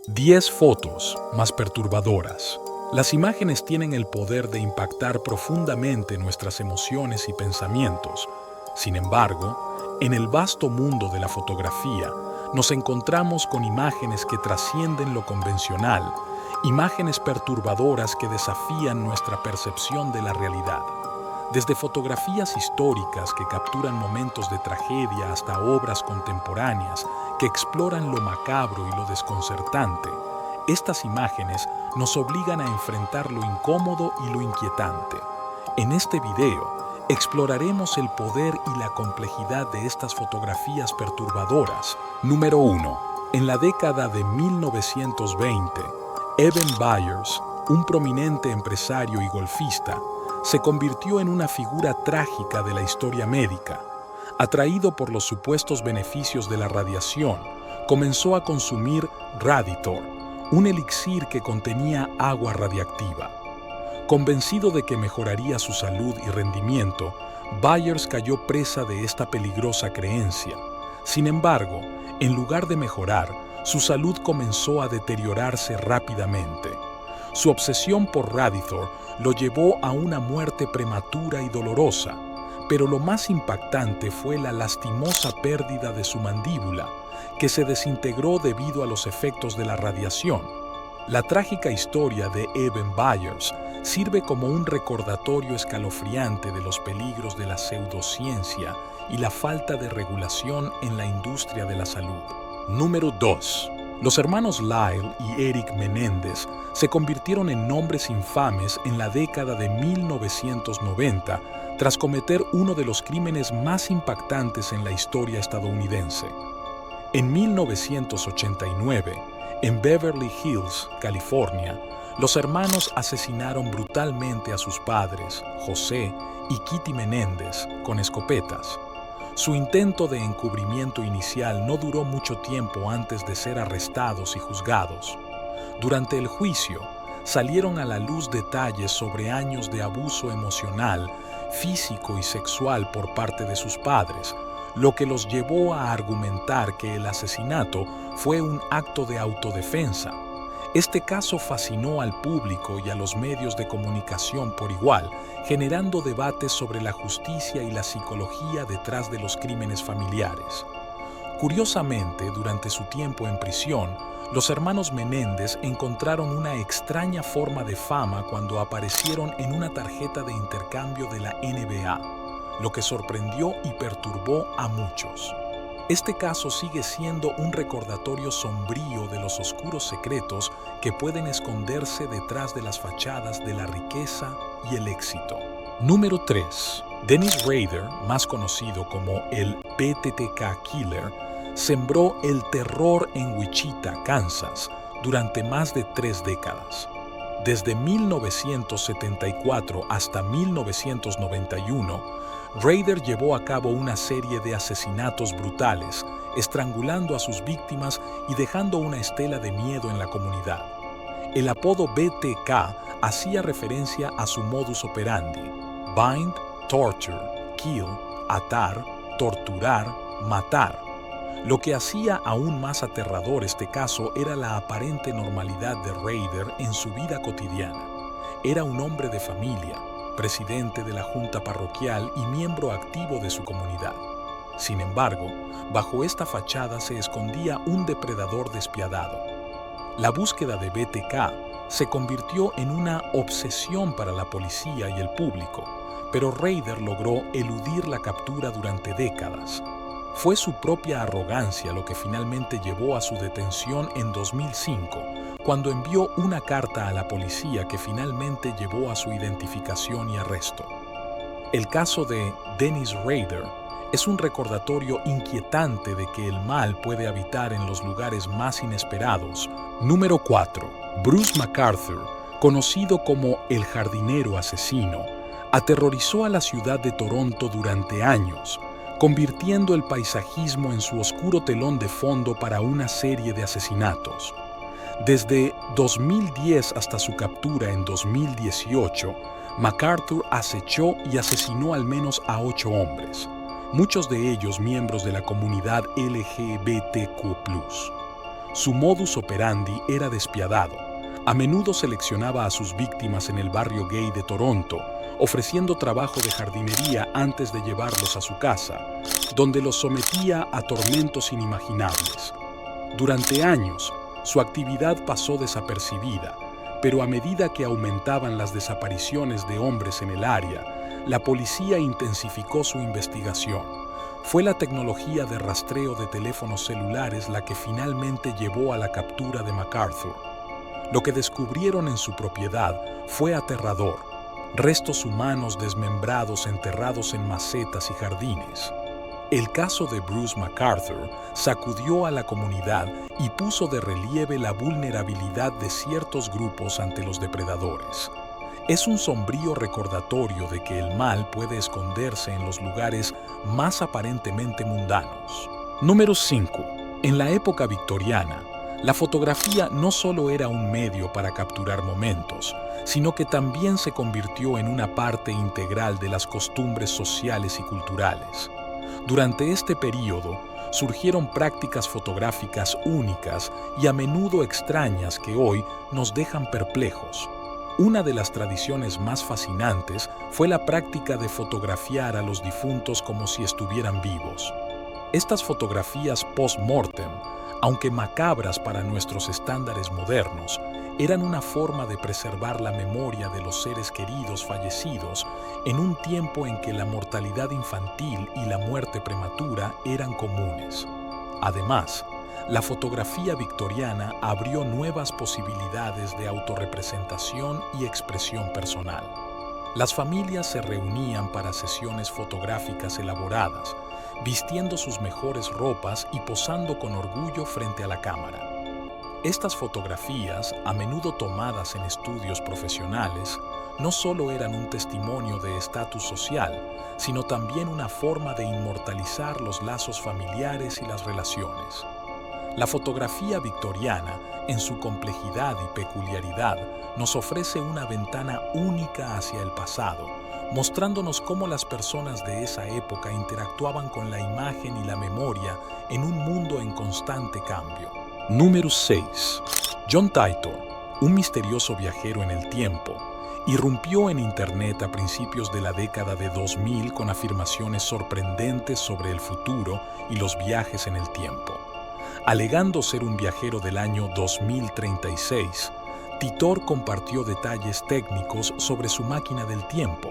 10 fotos más perturbadoras. Las imágenes tienen el poder de impactar profundamente nuestras emociones y pensamientos. Sin embargo, en el vasto mundo de la fotografía, nos encontramos con imágenes que trascienden lo convencional, imágenes perturbadoras que desafían nuestra percepción de la realidad. Desde fotografías históricas que capturan momentos de tragedia hasta obras contemporáneas que exploran lo macabro y lo desconcertante, estas imágenes nos obligan a enfrentar lo incómodo y lo inquietante. En este video, exploraremos el poder y la complejidad de estas fotografías perturbadoras. Número 1. En la década de 1920, Evan Byers, un prominente empresario y golfista, se convirtió en una figura trágica de la historia médica. Atraído por los supuestos beneficios de la radiación, comenzó a consumir Raditor, un elixir que contenía agua radiactiva. Convencido de que mejoraría su salud y rendimiento, Byers cayó presa de esta peligrosa creencia. Sin embargo, en lugar de mejorar, su salud comenzó a deteriorarse rápidamente. Su obsesión por Raditor lo llevó a una muerte prematura y dolorosa, pero lo más impactante fue la lastimosa pérdida de su mandíbula, que se desintegró debido a los efectos de la radiación. La trágica historia de Evan Byers sirve como un recordatorio escalofriante de los peligros de la pseudociencia y la falta de regulación en la industria de la salud. Número 2. Los hermanos Lyle y Eric Menéndez se convirtieron en nombres infames en la década de 1990 tras cometer uno de los crímenes más impactantes en la historia estadounidense. En 1989, en Beverly Hills, California, los hermanos asesinaron brutalmente a sus padres, José y Kitty Menéndez, con escopetas. Su intento de encubrimiento inicial no duró mucho tiempo antes de ser arrestados y juzgados. Durante el juicio, salieron a la luz detalles sobre años de abuso emocional, físico y sexual por parte de sus padres, lo que los llevó a argumentar que el asesinato fue un acto de autodefensa. Este caso fascinó al público y a los medios de comunicación por igual, generando debates sobre la justicia y la psicología detrás de los crímenes familiares. Curiosamente, durante su tiempo en prisión, los hermanos Menéndez encontraron una extraña forma de fama cuando aparecieron en una tarjeta de intercambio de la NBA, lo que sorprendió y perturbó a muchos. Este caso sigue siendo un recordatorio sombrío de los oscuros secretos que pueden esconderse detrás de las fachadas de la riqueza y el éxito. Número 3. Dennis Rader, más conocido como el BTK Killer, sembró el terror en Wichita, Kansas, durante más de 3 décadas. Desde 1974 hasta 1991, Rader llevó a cabo una serie de asesinatos brutales, estrangulando a sus víctimas y dejando una estela de miedo en la comunidad. El apodo BTK hacía referencia a su modus operandi: bind, torture, kill, atar, torturar, matar. Lo que hacía aún más aterrador este caso era la aparente normalidad de Rader en su vida cotidiana. Era un hombre de familia, presidente de la junta parroquial y miembro activo de su comunidad. Sin embargo, bajo esta fachada se escondía un depredador despiadado. La búsqueda de BTK se convirtió en una obsesión para la policía y el público, pero Rader logró eludir la captura durante décadas. Fue su propia arrogancia lo que finalmente llevó a su detención en 2005, cuando envió una carta a la policía que finalmente llevó a su identificación y arresto. El caso de Dennis Rader es un recordatorio inquietante de que el mal puede habitar en los lugares más inesperados. Número 4. Bruce McArthur, conocido como el jardinero asesino, aterrorizó a la ciudad de Toronto durante años, convirtiendo el paisajismo en su oscuro telón de fondo para una serie de asesinatos. Desde 2010 hasta su captura en 2018, McArthur acechó y asesinó al menos a 8 hombres, muchos de ellos miembros de la comunidad LGBTQ+. Su modus operandi era despiadado. A menudo seleccionaba a sus víctimas en el barrio gay de Toronto, ofreciendo trabajo de jardinería antes de llevarlos a su casa, donde los sometía a tormentos inimaginables. Durante años, su actividad pasó desapercibida, pero a medida que aumentaban las desapariciones de hombres en el área, la policía intensificó su investigación. Fue la tecnología de rastreo de teléfonos celulares la que finalmente llevó a la captura de MacArthur. Lo que descubrieron en su propiedad fue aterrador: restos humanos desmembrados enterrados en macetas y jardines. El caso de Bruce MacArthur sacudió a la comunidad y puso de relieve la vulnerabilidad de ciertos grupos ante los depredadores. Es un sombrío recordatorio de que el mal puede esconderse en los lugares más aparentemente mundanos. Número 5. En la época victoriana, la fotografía no solo era un medio para capturar momentos, sino que también se convirtió en una parte integral de las costumbres sociales y culturales. Durante este período, surgieron prácticas fotográficas únicas y a menudo extrañas que hoy nos dejan perplejos. Una de las tradiciones más fascinantes fue la práctica de fotografiar a los difuntos como si estuvieran vivos. Estas fotografías post-mortem, aunque macabras para nuestros estándares modernos, eran una forma de preservar la memoria de los seres queridos fallecidos en un tiempo en que la mortalidad infantil y la muerte prematura eran comunes. Además, la fotografía victoriana abrió nuevas posibilidades de autorrepresentación y expresión personal. Las familias se reunían para sesiones fotográficas elaboradas, vistiendo sus mejores ropas y posando con orgullo frente a la cámara. Estas fotografías, a menudo tomadas en estudios profesionales, no solo eran un testimonio de estatus social, sino también una forma de inmortalizar los lazos familiares y las relaciones. La fotografía victoriana, en su complejidad y peculiaridad, nos ofrece una ventana única hacia el pasado, mostrándonos cómo las personas de esa época interactuaban con la imagen y la memoria en un mundo en constante cambio. Número 6. John Titor, un misterioso viajero en el tiempo, irrumpió en Internet a principios de la década de 2000 con afirmaciones sorprendentes sobre el futuro y los viajes en el tiempo. Alegando ser un viajero del año 2036, Titor compartió detalles técnicos sobre su máquina del tiempo,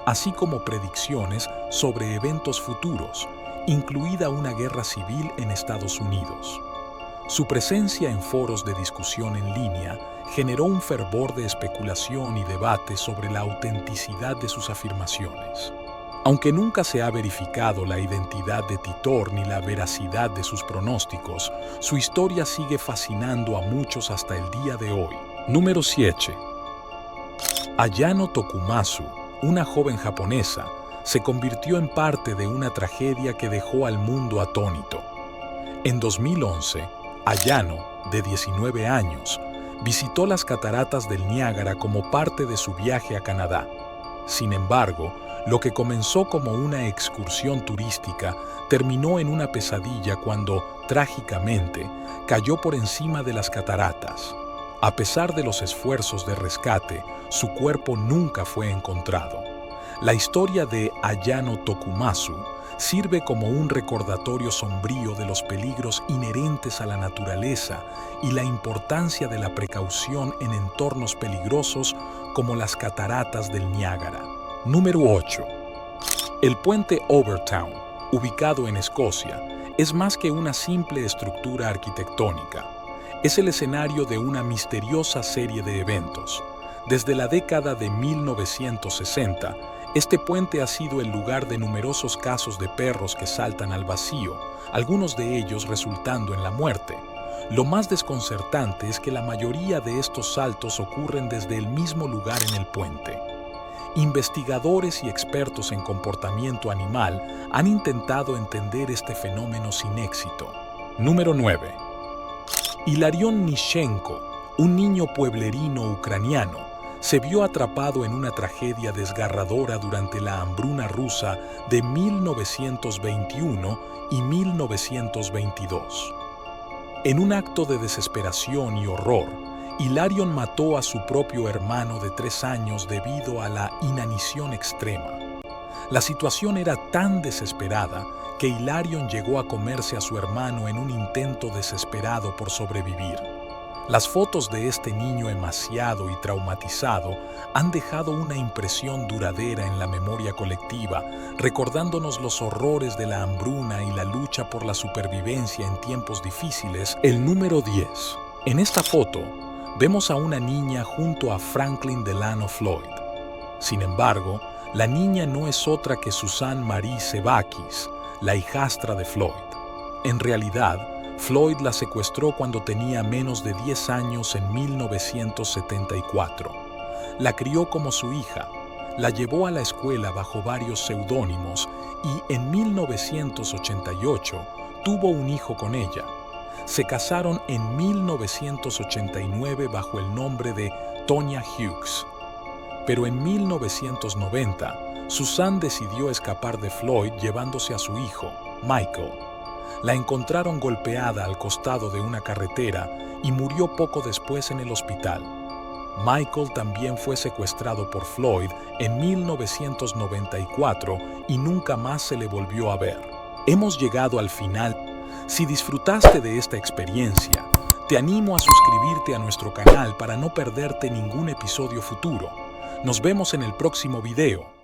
así como predicciones sobre eventos futuros, incluida una guerra civil en Estados Unidos. Su presencia en foros de discusión en línea generó un fervor de especulación y debate sobre la autenticidad de sus afirmaciones. Aunque nunca se ha verificado la identidad de Titor ni la veracidad de sus pronósticos, su historia sigue fascinando a muchos hasta el día de hoy. Número 7. Ayano Tokumasu, una joven japonesa, se convirtió en parte de una tragedia que dejó al mundo atónito. En 2011, Ayano, de 19 años, visitó las cataratas del Niágara como parte de su viaje a Canadá. Sin embargo, lo que comenzó como una excursión turística terminó en una pesadilla cuando, trágicamente, cayó por encima de las cataratas. A pesar de los esfuerzos de rescate, su cuerpo nunca fue encontrado. La historia de Ayano Tokumasu sirve como un recordatorio sombrío de los peligros inherentes a la naturaleza y la importancia de la precaución en entornos peligrosos como las cataratas del Niágara. Número 8. El puente Overtown, ubicado en Escocia, es más que una simple estructura arquitectónica. Es el escenario de una misteriosa serie de eventos. Desde la década de 1960, este puente ha sido el lugar de numerosos casos de perros que saltan al vacío, algunos de ellos resultando en la muerte. Lo más desconcertante es que la mayoría de estos saltos ocurren desde el mismo lugar en el puente. Investigadores y expertos en comportamiento animal han intentado entender este fenómeno sin éxito. Número 9. Hilarion Nishenko, un niño pueblerino ucraniano, se vio atrapado en una tragedia desgarradora durante la hambruna rusa de 1921 y 1922. En un acto de desesperación y horror, Hilarion mató a su propio hermano de 3 años debido a la inanición extrema. La situación era tan desesperada que Hilarion llegó a comerse a su hermano en un intento desesperado por sobrevivir. Las fotos de este niño emaciado y traumatizado han dejado una impresión duradera en la memoria colectiva, recordándonos los horrores de la hambruna y la lucha por la supervivencia en tiempos difíciles. El número 10. En esta foto, vemos a una niña junto a Franklin Delano Floyd. Sin embargo, la niña no es otra que Susan Marie Sebakis, la hijastra de Floyd. En realidad, Floyd la secuestró cuando tenía menos de 10 años en 1974. La crió como su hija, la llevó a la escuela bajo varios seudónimos y en 1988 tuvo un hijo con ella. Se casaron en 1989 bajo el nombre de Tonya Hughes. Pero en 1990, Susan decidió escapar de Floyd llevándose a su hijo, Michael. La encontraron golpeada al costado de una carretera y murió poco después en el hospital. Michael también fue secuestrado por Floyd en 1994 y nunca más se le volvió a ver. Hemos llegado al final. Si disfrutaste de esta experiencia, te animo a suscribirte a nuestro canal para no perderte ningún episodio futuro. Nos vemos en el próximo video.